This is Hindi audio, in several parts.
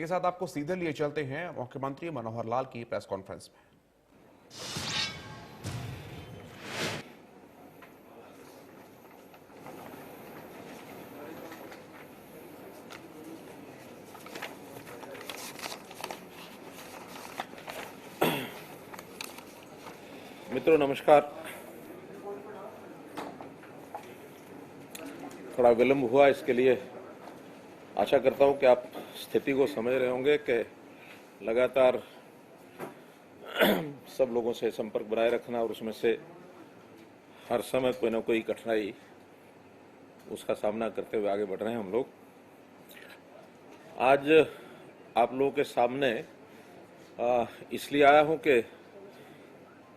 के साथ आपको सीधे लिए चलते हैं मुख्यमंत्री मनोहर लाल की प्रेस कॉन्फ्रेंस में। मित्रों नमस्कार। थोड़ा विलंब हुआ, इसके लिए आशा करता हूं कि आप स्थिति को समझ रहे होंगे कि लगातार सब लोगों से संपर्क बनाए रखना और उसमें से हर समय कोई ना कोई कठिनाई उसका सामना करते हुए आगे बढ़ रहे हैं हम लोग। आज आप लोगों के सामने इसलिए आया हूं कि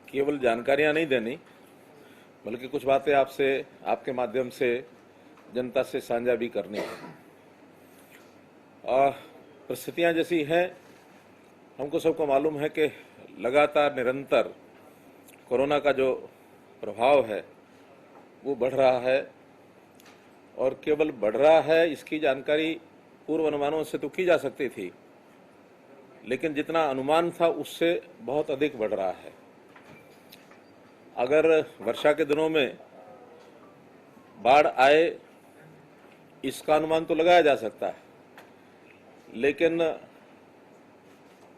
केवल जानकारियां नहीं देनी, बल्कि कुछ बातें आपसे आपके माध्यम से जनता से साझा भी करनी है। परिस्थितियां जैसी हैं, हमको सबको मालूम है कि लगातार निरंतर कोरोना का जो प्रभाव है वो बढ़ रहा है, और केवल बढ़ रहा है इसकी जानकारी पूर्व अनुमानों से तो की जा सकती थी, लेकिन जितना अनुमान था उससे बहुत अधिक बढ़ रहा है। अगर वर्षा के दिनों में बाढ़ आए इसका अनुमान तो लगाया जा सकता है, लेकिन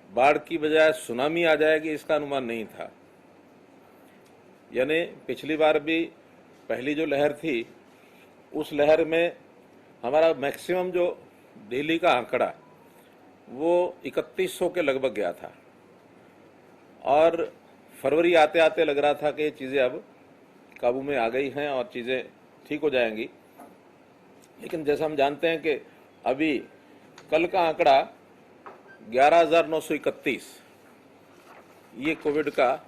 बाढ़ की बजाय सुनामी आ जाएगी इसका अनुमान नहीं था। यानी पिछली बार भी पहली जो लहर थी उस लहर में हमारा मैक्सिमम जो दिल्ली का आंकड़ा वो 3100 के लगभग गया था, और फरवरी आते आते लग रहा था कि ये चीज़ें अब काबू में आ गई हैं और चीज़ें ठीक हो जाएंगी। लेकिन जैसा हम जानते हैं कि अभी कल का आंकड़ा 11,931 ये कोविड का,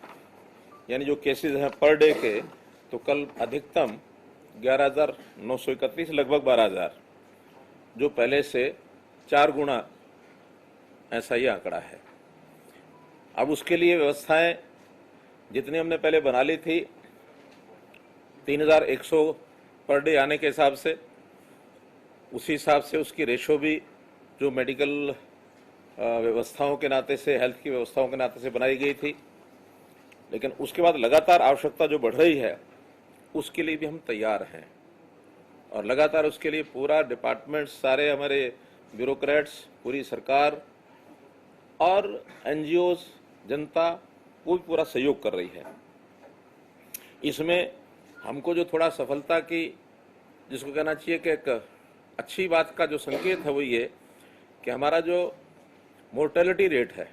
यानी जो केसेस हैं पर डे के, तो कल अधिकतम 11,931 लगभग 12,000, जो पहले से 4 गुना ऐसा ही आंकड़ा है। अब उसके लिए व्यवस्थाएं जितनी हमने पहले बना ली थी 3,100 पर डे आने के हिसाब से, उसी हिसाब से उसकी रेशो भी जो मेडिकल व्यवस्थाओं के नाते से, हेल्थ की व्यवस्थाओं के नाते से बनाई गई थी। लेकिन उसके बाद लगातार आवश्यकता जो बढ़ रही है उसके लिए भी हम तैयार हैं, और लगातार उसके लिए पूरा डिपार्टमेंट, सारे हमारे ब्यूरोक्रेट्स, पूरी सरकार और एनजीओज, जनता वो भी पूरा सहयोग कर रही है। इसमें हमको जो थोड़ा सफलता की, जिसको कहना चाहिए कि एक अच्छी बात का जो संकेत है वो ये कि हमारा जो मोर्टेलिटी रेट है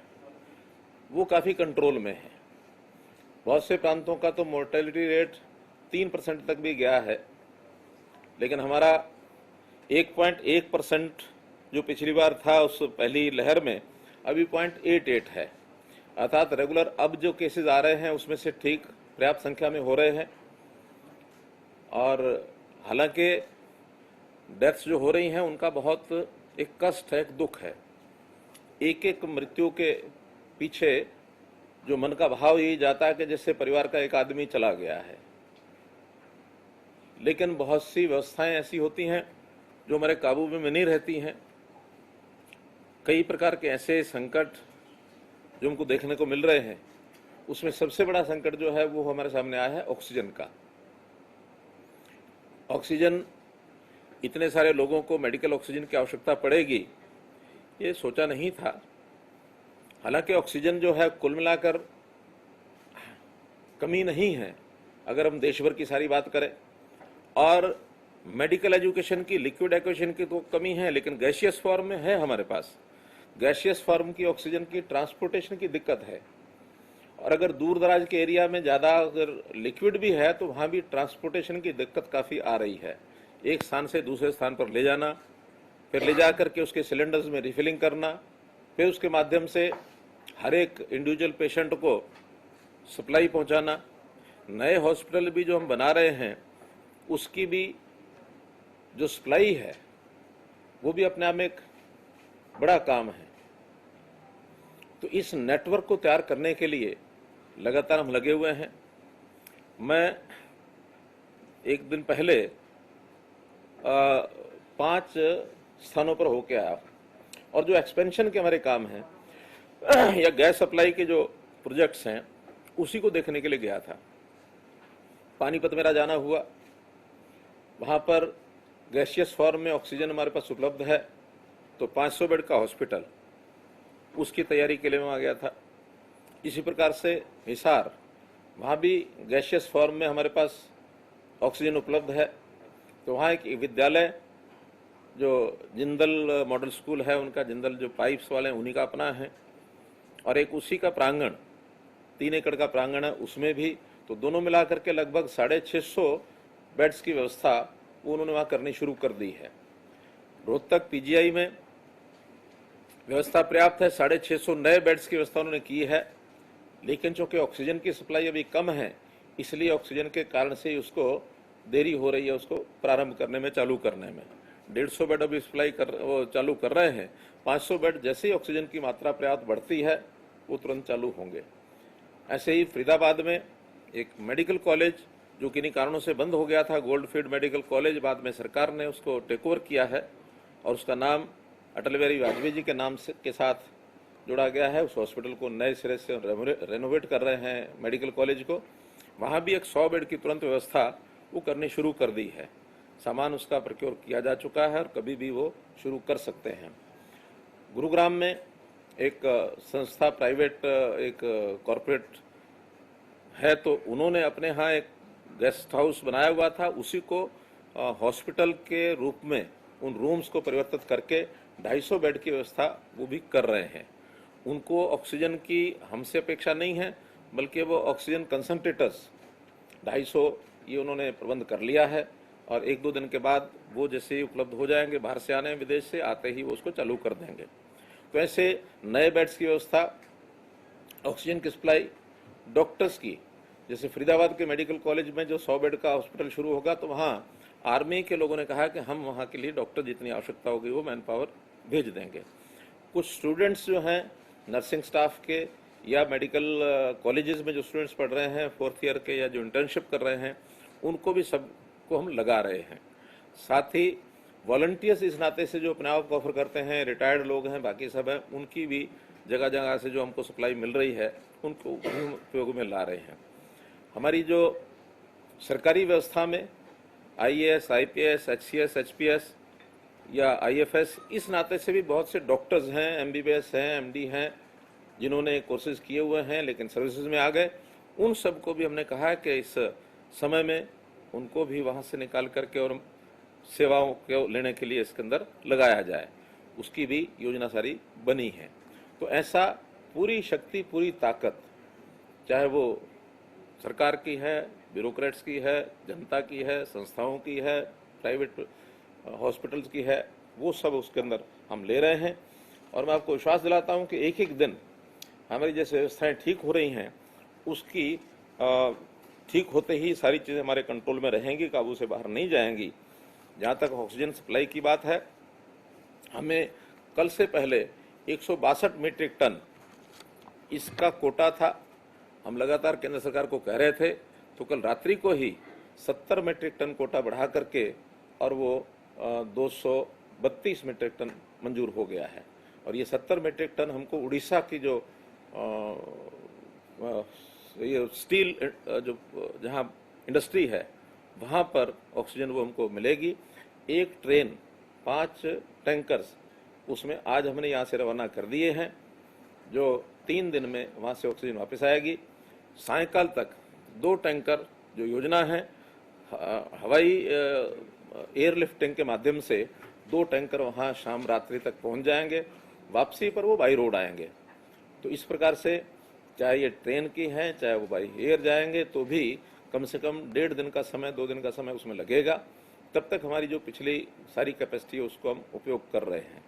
वो काफ़ी कंट्रोल में है। बहुत से प्रांतों का तो मोर्टेलिटी रेट 3% तक भी गया है, लेकिन हमारा 1.1% जो पिछली बार था उस पहली लहर में, अभी 0.88 है। अर्थात रेगुलर अब जो केसेस आ रहे हैं उसमें से ठीक पर्याप्त संख्या में हो रहे हैं, और हालांकि डेथ्स जो हो रही हैं उनका बहुत एक कष्ट है, एक दुख है। एक एक मृत्यु के पीछे जो मन का भाव यही जाता है कि जैसे परिवार का एक आदमी चला गया है। लेकिन बहुत सी व्यवस्थाएं ऐसी होती हैं जो हमारे काबू में नहीं रहती हैं। कई प्रकार के ऐसे संकट जो हमको देखने को मिल रहे हैं, उसमें सबसे बड़ा संकट जो है वो हमारे सामने आया है ऑक्सीजन का। ऑक्सीजन, इतने सारे लोगों को मेडिकल ऑक्सीजन की आवश्यकता पड़ेगी ये सोचा नहीं था। हालांकि ऑक्सीजन जो है कुल मिलाकर कमी नहीं है अगर हम देश भर की सारी बात करें, और मेडिकल एजुकेशन की, लिक्विड एक्वेशन की तो कमी है, लेकिन गैसियस फॉर्म में है हमारे पास। गैसियस फॉर्म की ऑक्सीजन की ट्रांसपोर्टेशन की दिक्कत है, और अगर दूर दराज के एरिया में ज़्यादा अगर लिक्विड भी है तो वहाँ भी ट्रांसपोर्टेशन की दिक्कत काफ़ी आ रही है। एक स्थान से दूसरे स्थान पर ले जाना, फिर ले जा करके उसके सिलेंडर्स में रिफिलिंग करना, फिर उसके माध्यम से हर एक इंडिविजुअल पेशेंट को सप्लाई पहुंचाना। नए हॉस्पिटल भी जो हम बना रहे हैं उसकी भी जो सप्लाई है वो भी अपने आप में एक बड़ा काम है। तो इस नेटवर्क को तैयार करने के लिए लगातार हम लगे हुए हैं। मैं एक दिन पहले 5 स्थानों पर होके आया। और जो एक्सपेंशन के हमारे काम हैं या गैस सप्लाई के जो प्रोजेक्ट्स हैं उसी को देखने के लिए गया था। पानीपत मेरा जाना हुआ, वहाँ पर गैसियस फॉर्म में ऑक्सीजन हमारे पास उपलब्ध है, तो 500 बेड का हॉस्पिटल, उसकी तैयारी के लिए मैं वहाँ गया था। इसी प्रकार से हिसार, वहाँ भी गैसियस फॉर्म में हमारे पास ऑक्सीजन उपलब्ध है, तो वहाँ एक विद्यालय जो जिंदल मॉडल स्कूल है उनका, जिंदल जो पाइप्स वाले हैं उन्हीं का अपना है, और एक उसी का प्रांगण 3 एकड़ का प्रांगण है, उसमें भी, तो दोनों मिला करके लगभग 650 बेड्स की व्यवस्था वो उन्होंने वहाँ करनी शुरू कर दी है। रोहतक पीजीआई में व्यवस्था पर्याप्त है, 650 नए बेड्स की व्यवस्था उन्होंने की है, लेकिन चूंकि ऑक्सीजन की सप्लाई अभी कम है, इसलिए ऑक्सीजन के कारण से उसको देरी हो रही है, उसको प्रारंभ करने में, चालू करने में। 150 बेड अभी सप्लाई वो चालू कर रहे हैं। 500 बेड जैसे ही ऑक्सीजन की मात्रा पर्याप्त बढ़ती है वो तुरंत चालू होंगे। ऐसे ही फरीदाबाद में एक मेडिकल कॉलेज जो किन्हीं कारणों से बंद हो गया था, गोल्डफील्ड मेडिकल कॉलेज, बाद में सरकार ने उसको टेक ओवर किया है और उसका नाम अटल बिहारी वाजपेयी जी के नाम के साथ जोड़ा गया है। उस हॉस्पिटल को नए सिरे से रेनोवेट कर रहे हैं, मेडिकल कॉलेज को। वहाँ भी एक 100 बेड की तुरंत व्यवस्था वो करनी शुरू कर दी है। सामान उसका प्रोक्योर किया जा चुका है और कभी भी वो शुरू कर सकते हैं। गुरुग्राम में एक संस्था, प्राइवेट एक कॉरपोरेट है, तो उन्होंने अपने यहाँ एक गेस्ट हाउस बनाया हुआ था, उसी को हॉस्पिटल के रूप में उन रूम्स को परिवर्तित करके 250 बेड की व्यवस्था वो भी कर रहे हैं। उनको ऑक्सीजन की हमसे अपेक्षा नहीं है, बल्कि वो ऑक्सीजन कंसंट्रेटर्स 250 ये उन्होंने प्रबंध कर लिया है और 1-2 दिन के बाद वो जैसे ही उपलब्ध हो जाएंगे, बाहर से आने, विदेश से आते ही वो उसको चालू कर देंगे। तो ऐसे नए बेड्स की व्यवस्था, ऑक्सीजन की सप्लाई, डॉक्टर्स की, जैसे फरीदाबाद के मेडिकल कॉलेज में जो 100 बेड का हॉस्पिटल शुरू होगा, तो वहाँ आर्मी के लोगों ने कहा कि हम वहाँ के लिए डॉक्टर जितनी आवश्यकता होगी वो मैन पावर भेज देंगे। कुछ स्टूडेंट्स जो हैं नर्सिंग स्टाफ के या मेडिकल कॉलेजेस में जो स्टूडेंट्स पढ़ रहे हैं 4th ईयर के या जो इंटर्नशिप कर रहे हैं, उनको भी सबको हम लगा रहे हैं। साथ ही वॉलंटियर्स इस नाते से जो अपने आप को ऑफर करते हैं, रिटायर्ड लोग हैं, बाकी सब हैं, उनकी भी जगह जगह से जो हमको सप्लाई मिल रही है उनको उपयोग में ला रहे हैं। हमारी जो सरकारी व्यवस्था में IAS, IPS, HCS, HPS या IFS, इस नाते से भी बहुत से डॉक्टर्स हैं, MBBS हैं, MD हैं, जिन्होंने कोर्सेज किए हुए हैं लेकिन सर्विसेज में आ गए। उन सबको भी हमने कहा है कि इस समय में उनको भी वहाँ से निकाल करके और सेवाओं को लेने के लिए इसके अंदर लगाया जाए, उसकी भी योजना सारी बनी है। तो ऐसा पूरी शक्ति, पूरी ताकत, चाहे वो सरकार की है, ब्यूरोक्रेट्स की है, जनता की है, संस्थाओं की है, प्राइवेट हॉस्पिटल्स की है, वो सब उसके अंदर हम ले रहे हैं। और मैं आपको विश्वास दिलाता हूं कि एक एक दिन हमारी जैसे व्यवस्थाएं ठीक हो रही हैं, उसकी ठीक होते ही सारी चीज़ें हमारे कंट्रोल में रहेंगी, काबू से बाहर नहीं जाएंगी। जहाँ तक ऑक्सीजन सप्लाई की बात है, हमें कल से पहले 162 मीट्रिक टन इसका कोटा था। हम लगातार केंद्र सरकार को कह रहे थे, तो कल रात्रि को ही 70 मीट्रिक टन कोटा बढ़ा करके और वो 232 मीट्रिक टन मंजूर हो गया है। और ये 70 मीट्रिक टन हमको उड़ीसा की जो ये स्टील जो जहाँ इंडस्ट्री है वहाँ पर ऑक्सीजन वो हमको मिलेगी। एक ट्रेन 5 टैंकर्स उसमें आज हमने यहाँ से रवाना कर दिए हैं, जो 3 दिन में वहाँ से ऑक्सीजन वापस आएगी। सायंकाल तक 2 टैंकर जो योजना है हवाई एयरलिफ्टिंग के माध्यम से 2 टैंकर वहाँ शाम रात्रि तक पहुँच जाएंगे, वापसी पर वो बाई रोड आएंगे। तो इस प्रकार से चाहे ये ट्रेन की है, चाहे वो बाई एयर जाएंगे, तो भी कम से कम 1.5 दिन का समय, 2 दिन का समय उसमें लगेगा। तब तक हमारी जो पिछली सारी कैपेसिटी है उसको हम उपयोग कर रहे हैं।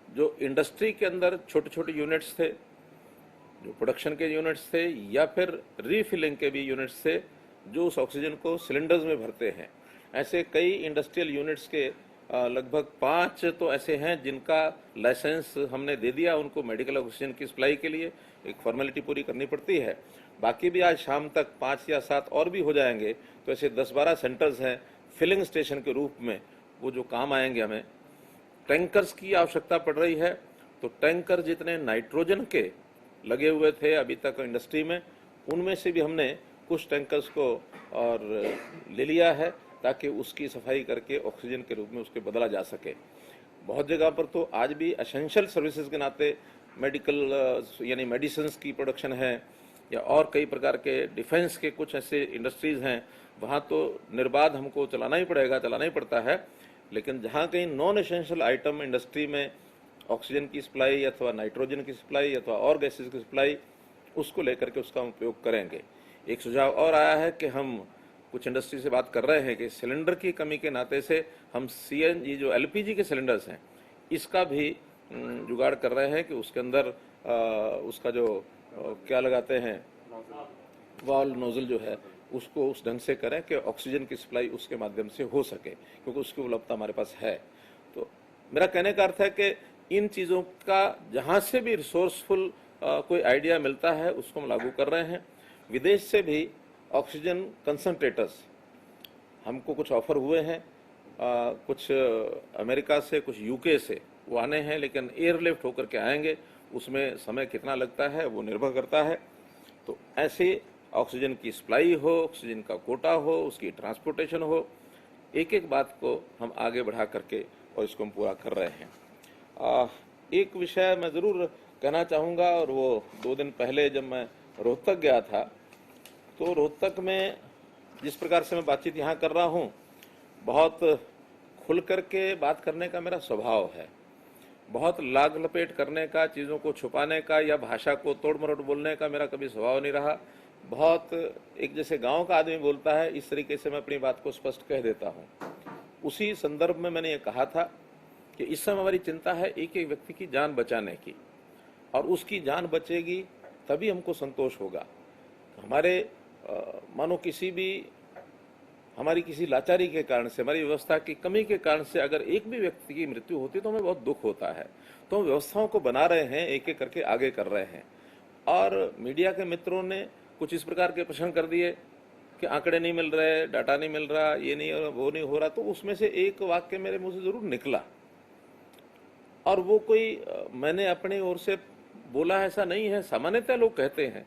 जो इंडस्ट्री के अंदर छोटे छोटे यूनिट्स थे, जो प्रोडक्शन के यूनिट्स थे या फिर रीफिलिंग के भी यूनिट्स थे, जो उस ऑक्सीजन को सिलेंडर्स में भरते हैं, ऐसे कई इंडस्ट्रियल यूनिट्स के लगभग 5 तो ऐसे हैं जिनका लाइसेंस हमने दे दिया उनको मेडिकल ऑक्सीजन की सप्लाई के लिए। एक फॉर्मेलिटी पूरी करनी पड़ती है, बाकी भी आज शाम तक 5 या 7 और भी हो जाएंगे। तो ऐसे 10-12 सेंटर्स हैं फिलिंग स्टेशन के रूप में, वो जो काम आएंगे। हमें टैंकर्स की आवश्यकता पड़ रही है तो टैंकर जितने नाइट्रोजन के लगे हुए थे अभी तक इंडस्ट्री में, उनमें से भी हमने कुछ टैंकर्स को और ले लिया है ताकि उसकी सफाई करके ऑक्सीजन के रूप में उसके बदला जा सके। बहुत जगह पर तो आज भी एसेंशियल सर्विसेज के नाते मेडिकल यानी मेडिसिन की प्रोडक्शन है, या और कई प्रकार के डिफेंस के कुछ ऐसे इंडस्ट्रीज हैं, वहाँ तो निर्बाध हमको चलाना ही पड़ता है। लेकिन जहाँ कहीं नॉन एसेंशियल आइटम इंडस्ट्री में ऑक्सीजन की सप्लाई अथवा नाइट्रोजन की सप्लाई अथवा और गैसेज की सप्लाई, उसको लेकर के उसका उपयोग करेंगे। एक सुझाव और आया है कि हम कुछ इंडस्ट्री से बात कर रहे हैं कि सिलेंडर की कमी के नाते से हम सीएनजी जो एलपीजी के सिलेंडर्स हैं, इसका भी जुगाड़ कर रहे हैं कि उसके अंदर उसका जो क्या लगाते हैं वाल्व नोजल जो है उसको उस ढंग से करें कि ऑक्सीजन की सप्लाई उसके माध्यम से हो सके, क्योंकि उसकी उपलब्धता हमारे पास है। तो मेरा कहने का अर्थ है कि इन चीज़ों का जहाँ से भी रिसोर्सफुल कोई आइडिया मिलता है उसको हम लागू कर रहे हैं। विदेश से भी ऑक्सीजन कंसंट्रेटर्स हमको कुछ ऑफर हुए हैं, कुछ अमेरिका से, कुछ यूके से वो आने हैं, लेकिन एयरलिफ्ट होकर के आएंगे, उसमें समय कितना लगता है वो निर्भर करता है। तो ऐसे ऑक्सीजन की सप्लाई हो, ऑक्सीजन का कोटा हो, उसकी ट्रांसपोर्टेशन हो, एक एक बात को हम आगे बढ़ा करके और इसको हम पूरा कर रहे हैं। एक विषय मैं ज़रूर कहना चाहूँगा, और वो 2 दिन पहले जब मैं रोहतक गया था, तो रोहतक में जिस प्रकार से मैं बातचीत यहाँ कर रहा हूँ, बहुत खुल करके बात करने का मेरा स्वभाव है। बहुत लाग लपेट करने का, चीज़ों को छुपाने का या भाषा को तोड़ मरोड़ बोलने का मेरा कभी स्वभाव नहीं रहा। बहुत एक जैसे गांव का आदमी बोलता है, इस तरीके से मैं अपनी बात को स्पष्ट कह देता हूँ। उसी संदर्भ में मैंने ये कहा था कि इस समय हमारी चिंता है एक एक व्यक्ति की जान बचाने की, और उसकी जान बचेगी तभी हमको संतोष होगा। हमारे मानो किसी भी हमारी किसी लाचारी के कारण से, हमारी व्यवस्था की कमी के कारण से अगर एक भी व्यक्ति की मृत्यु होती तो हमें बहुत दुख होता है। तो हम व्यवस्थाओं को बना रहे हैं, एक एक करके आगे कर रहे हैं। और मीडिया के मित्रों ने कुछ इस प्रकार के प्रश्न कर दिए कि आंकड़े नहीं मिल रहे, डाटा नहीं मिल रहा, ये नहीं वो नहीं हो रहा। तो उसमें से एक वाक्य मेरे मुंह से जरूर निकला, और वो कोई मैंने अपनी ओर से बोला ऐसा नहीं है। सामान्यतः लोग कहते हैं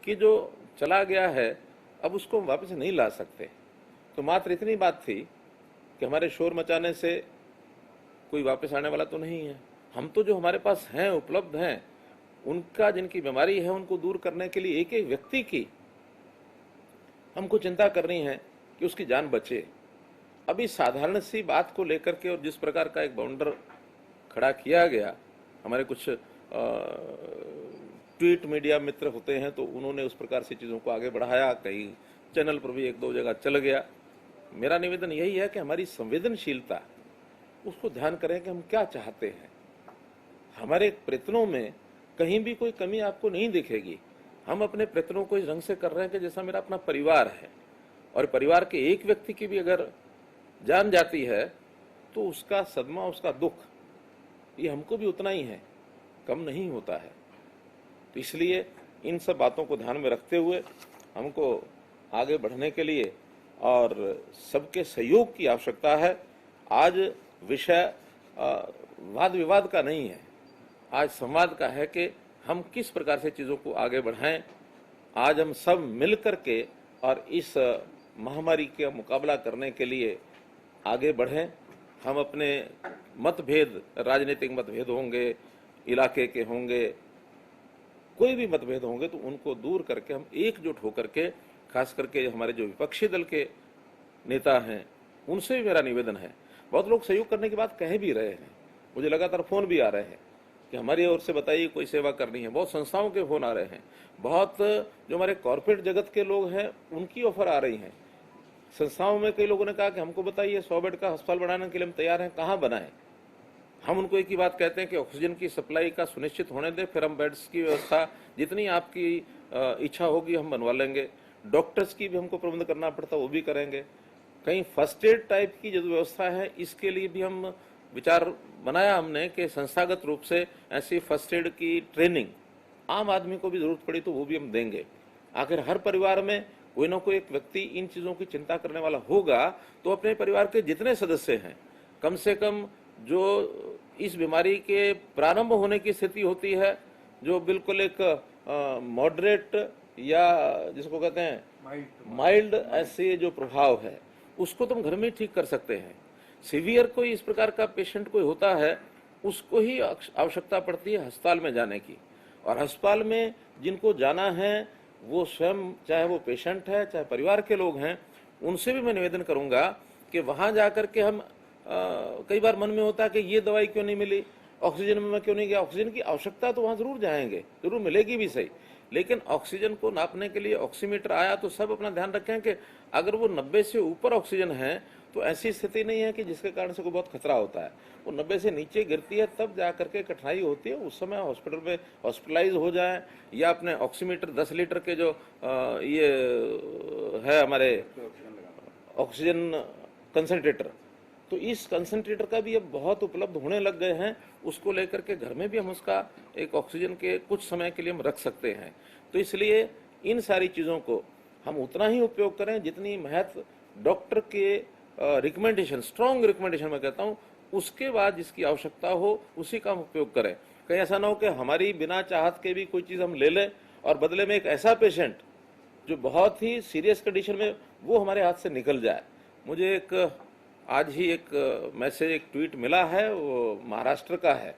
कि जो चला गया है अब उसको वापस नहीं ला सकते। तो मात्र इतनी बात थी कि हमारे शोर मचाने से कोई वापस आने वाला तो नहीं है। हम तो जो हमारे पास हैं, उपलब्ध हैं, उनका जिनकी बीमारी है उनको दूर करने के लिए एक एक व्यक्ति की हमको चिंता करनी है कि उसकी जान बचे। अभी साधारण सी बात को लेकर के और जिस प्रकार का एक बाउंडर खड़ा किया गया, हमारे कुछ ट्वीट मीडिया मित्र होते हैं तो उन्होंने उस प्रकार से चीज़ों को आगे बढ़ाया, कई चैनल पर भी 1-2 जगह चल गया। मेरा निवेदन यही है कि हमारी संवेदनशीलता उसको ध्यान करें कि हम क्या चाहते हैं। हमारे प्रयत्नों में कहीं भी कोई कमी आपको नहीं दिखेगी। हम अपने प्रयत्नों को इस ढंग से कर रहे हैं कि जैसा मेरा अपना परिवार है, और परिवार के एक व्यक्ति की भी अगर जान जाती है तो उसका सदमा, उसका दुख, ये हमको भी उतना ही है, कम नहीं होता है। तो इसलिए इन सब बातों को ध्यान में रखते हुए हमको आगे बढ़ने के लिए और सबके सहयोग की आवश्यकता है। आज विषय वाद विवाद का नहीं है, आज संवाद का है कि हम किस प्रकार से चीज़ों को आगे बढ़ाएं। आज हम सब मिल करके और इस महामारी का मुकाबला करने के लिए आगे बढ़ें। हम अपने मतभेद, राजनीतिक मतभेद होंगे, इलाके के होंगे, कोई भी मतभेद होंगे, तो उनको दूर करके हम एकजुट होकर के, खास करके हमारे जो विपक्षी दल के नेता हैं उनसे भी मेरा निवेदन है। बहुत लोग सहयोग करने की बात कह भी रहे हैं, मुझे लगातार फोन भी आ रहे हैं कि हमारी ओर से बताइए कोई सेवा करनी है। बहुत संस्थाओं के फोन आ रहे हैं, बहुत जो हमारे कॉर्पोरेट जगत के लोग हैं उनकी ऑफर आ रही हैं। संस्थाओं में कई लोगों ने कहा कि हमको बताइए 100 बेड का अस्पताल बनाने के लिए हम तैयार हैं, कहाँ बनाएं। हम उनको एक ही बात कहते हैं कि ऑक्सीजन की सप्लाई का सुनिश्चित होने दें, फिर हम बेड्स की व्यवस्था जितनी आपकी इच्छा होगी हम बनवा लेंगे। डॉक्टर्स की भी हमको प्रबंध करना पड़ता वो भी करेंगे। कहीं फर्स्ट एड टाइप की जो व्यवस्था है इसके लिए भी हम विचार बनाया हमने कि संस्थागत रूप से ऐसी फर्स्ट एड की ट्रेनिंग आम आदमी को भी जरूरत पड़ी तो वो भी हम देंगे। आखिर हर परिवार में कोई ना कोई एक व्यक्ति इन चीज़ों की चिंता करने वाला होगा, तो अपने परिवार के जितने सदस्य हैं कम से कम जो इस बीमारी के प्रारंभ होने की स्थिति होती है, जो बिल्कुल एक मॉडरेट या जिसको कहते हैं माइल्ड ऐसे जो प्रभाव है, उसको तुम घर में ठीक कर सकते हैं। सीवियर कोई इस प्रकार का पेशेंट कोई होता है, उसको ही आवश्यकता पड़ती है अस्पताल में जाने की। और अस्पताल में जिनको जाना है वो स्वयं, चाहे वो पेशेंट है चाहे परिवार के लोग हैं, उनसे भी मैं निवेदन करूंगा कि वहां जाकर के हम कई बार मन में होता है कि ये दवाई क्यों नहीं मिली, ऑक्सीजन में मैं क्यों नहीं गया। ऑक्सीजन की आवश्यकता तो वहां जरूर जाएंगे, जरूर मिलेगी भी सही, लेकिन ऑक्सीजन को नापने के लिए ऑक्सीमीटर आया तो सब अपना ध्यान रखें कि अगर वो 90 से ऊपर ऑक्सीजन है तो ऐसी स्थिति नहीं है कि जिसके कारण से कोई बहुत खतरा होता है। वो 90 से नीचे गिरती है तब जाकर के कठिनाई होती है, उस समय हॉस्पिटल में हॉस्पिटलाइज हो जाए या अपने ऑक्सीमीटर 10 लीटर के जो ये है हमारे ऑक्सीजन कंसंट्रेटर, तो इस कंसंट्रेटर का भी अब बहुत उपलब्ध होने लग गए हैं, उसको लेकर के घर में भी हम उसका एक ऑक्सीजन के कुछ समय के लिए हम रख सकते हैं। तो इसलिए इन सारी चीज़ों को हम उतना ही उपयोग करें जितनी महत्व डॉक्टर के रिकमेंडेशन, स्ट्रॉन्ग रिकमेंडेशन मैं कहता हूँ, उसके बाद जिसकी आवश्यकता हो उसी का हम उपयोग करें। कहीं ऐसा ना हो कि हमारी बिना चाहत के भी कोई चीज़ हम ले लें और बदले में एक ऐसा पेशेंट जो बहुत ही सीरियस कंडीशन में वो हमारे हाथ से निकल जाए। मुझे एक आज ही एक मैसेज, एक ट्वीट मिला है, वो महाराष्ट्र का है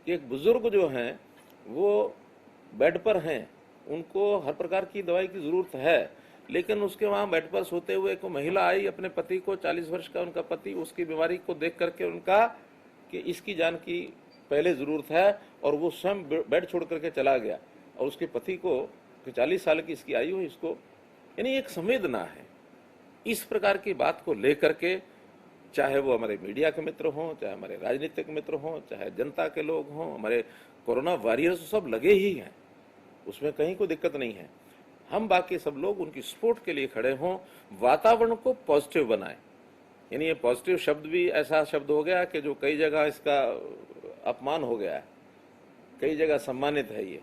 कि एक बुजुर्ग जो हैं वो बेड पर हैं, उनको हर प्रकार की दवाई की ज़रूरत है, लेकिन उसके वहाँ बेड पर सोते हुए एक महिला आई, अपने पति को, 40 वर्ष का उनका पति, उसकी बीमारी को देख करके उनका कि इसकी जान की पहले ज़रूरत है, और वो स्वयं बेड छोड़ करके चला गया। और उसके पति को कि 40 साल की इसकी आयु है, इसको यानी एक संवेदना है। इस प्रकार की बात को लेकर के, चाहे वो हमारे मीडिया के मित्र हों, चाहे हमारे राजनीतिक मित्र हों, चाहे जनता के लोग हों, हमारे कोरोना वॉरियर्स सब लगे ही हैं, उसमें कहीं कोई दिक्कत नहीं है। हम बाकी सब लोग उनकी सपोर्ट के लिए खड़े हों, वातावरण को पॉजिटिव बनाएं। यानी ये पॉजिटिव शब्द भी ऐसा शब्द हो गया कि जो कई जगह इसका अपमान हो गया है, कई जगह सम्मानित है। ये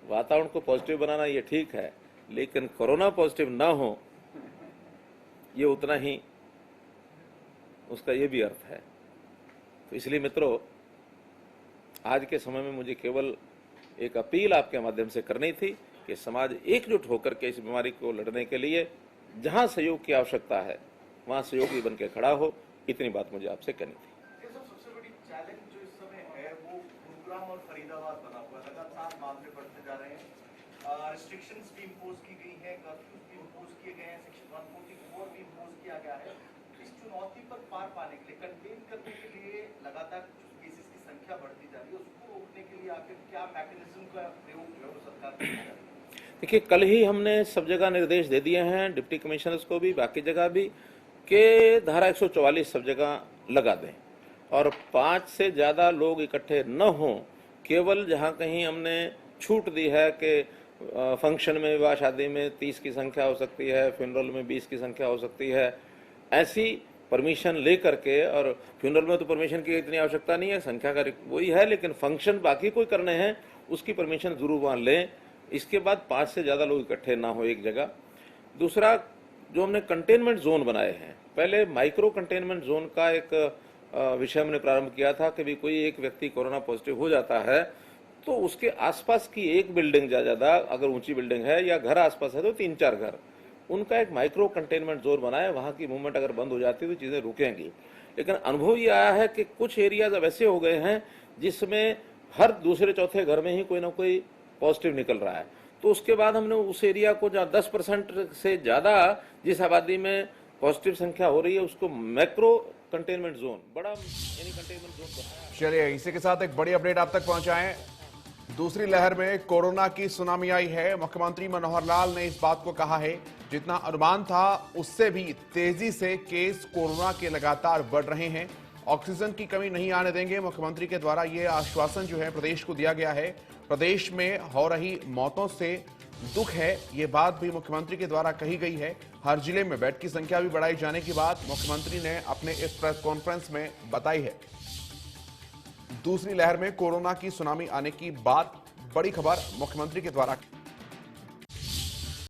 वातावरण को पॉजिटिव बनाना ये ठीक है, लेकिन कोरोना पॉजिटिव ना हो ये उतना ही उसका ये भी अर्थ है। तो इसलिए मित्रों, आज के समय में मुझे केवल एक अपील आपके माध्यम से करनी थी कि समाज एकजुट होकर के इस बीमारी को लड़ने के लिए जहां सहयोग की आवश्यकता है वहां सहयोगी बन के खड़ा हो, इतनी बात मुझे आपसे करनी थी। सबसे बड़ी चैलेंज जो इस समय है वो गुरुग्राम और फरीदाबाद बना हुआ है। लगातार मामले बढ़ते जा रहे हैं, रिस्ट्रिक्शंस भी इम्पोज की गई है, कर्फ्यूज भी इम्पोज किए गए हैं, सेक्शन 144 भी इम्पोज किया गया है। इस चुनौती पर पार पाने के लिए, कंटेन करने के लिए लगातार केसेस की संख्या बढ़ती जा रही है, उसको रोकने के लिए आखिर क्या मैकेनिज्म का प्रयोग जो है वो सरकार कर रही है? देखिए, कल ही हमने सब जगह निर्देश दे दिए हैं, डिप्टी कमिश्नर्स को भी, बाकी जगह भी, कि धारा 144 सब जगह लगा दें और 5 से ज़्यादा लोग इकट्ठे न हों। केवल जहां कहीं हमने छूट दी है कि फंक्शन में, विवाह शादी में 30 की संख्या हो सकती है, फ्यूनरल में 20 की संख्या हो सकती है, ऐसी परमिशन ले करके, और फ्यूनरल में तो परमिशन की इतनी आवश्यकता नहीं है, संख्या का वही है, लेकिन फंक्शन बाकी कोई करने हैं उसकी परमिशन जरूर वहाँ लें। इसके बाद 5 से ज़्यादा लोग इकट्ठे ना हो एक जगह। दूसरा, जो हमने कंटेनमेंट जोन बनाए हैं, पहले माइक्रो कंटेनमेंट जोन का एक विषय हमने प्रारंभ किया था कि भी कोई एक व्यक्ति कोरोना पॉजिटिव हो जाता है तो उसके आसपास की एक बिल्डिंग ज़्यादा, अगर ऊंची बिल्डिंग है या घर आसपास है तो 3-4 घर, उनका एक माइक्रो कंटेनमेंट जोन बनाए। वहाँ की मूवमेंट अगर बंद हो जाती है तो चीज़ें रुकेंगी। लेकिन अनुभव ये आया है कि कुछ एरियाज अब ऐसे हो गए हैं जिसमें हर दूसरे चौथे घर में ही कोई ना कोई पॉजिटिव निकल रहा है। तो उसके बाद हमने उस एरिया को जहाँ 10% से ज़्यादा जिस आबादी में पॉजिटिव संख्या हो रही है उसको मैक्रो कंटेनमेंट जोन, बड़ा यानी कंटेनमेंट जोन बनाया। चलिए, इसी के साथ एक बड़ी अपडेट आप तक पहुंचाएं। दूसरी लहर में कोरोना की सुनामी आई है। मुख्यमंत्री मनोहर लाल ने इस बात को कहा है, जितना अनुमान था उससे भी तेजी से केस कोरोना के लगातार बढ़ रहे हैं। ऑक्सीजन की कमी नहीं आने देंगे, मुख्यमंत्री के द्वारा यह आश्वासन जो है प्रदेश को दिया गया है। प्रदेश में हो रही मौतों से दुख है, ये बात भी मुख्यमंत्री के द्वारा कही गई है। हर जिले में बेड की संख्या भी बढ़ाई जाने की बात मुख्यमंत्री ने अपने इस प्रेस कॉन्फ्रेंस में बताई है। दूसरी लहर में कोरोना की सुनामी आने की बात, बड़ी खबर मुख्यमंत्री के द्वारा